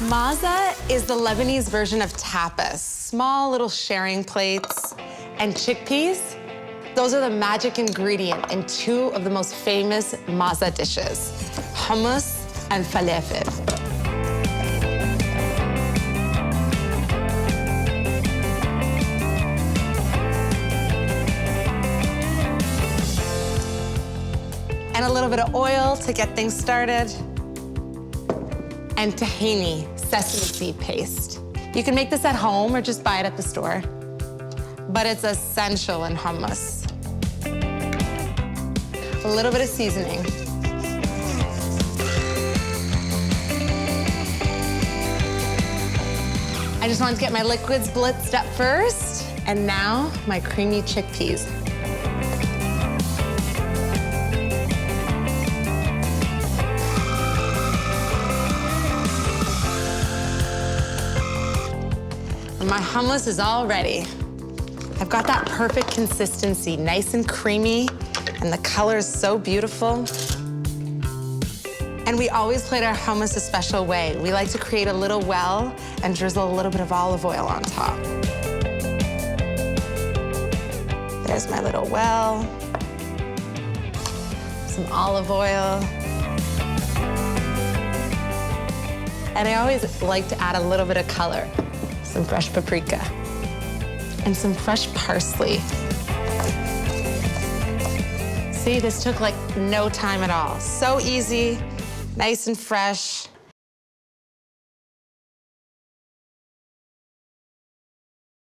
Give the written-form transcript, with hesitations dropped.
Maza is the Lebanese version of tapas. Small little sharing plates. And chickpeas, those are the magic ingredient in two of the most famous Maza dishes, hummus and falafel. And a little bit of oil to get things started. And tahini, sesame seed paste. You can make this at home or just buy it at the store. But it's essential in hummus. A little bit of seasoning. I just wanted to get my liquids blitzed up first. And now, my creamy chickpeas. My hummus is all ready. I've got that perfect consistency, nice and creamy, and the color is so beautiful. And we always plate our hummus a special way. We like to create a little well and drizzle a little bit of olive oil on top. There's my little well. Some olive oil. And I always like to add a little bit of color. Some fresh paprika, and some fresh parsley. See, this took like no time at all. So easy, nice and fresh.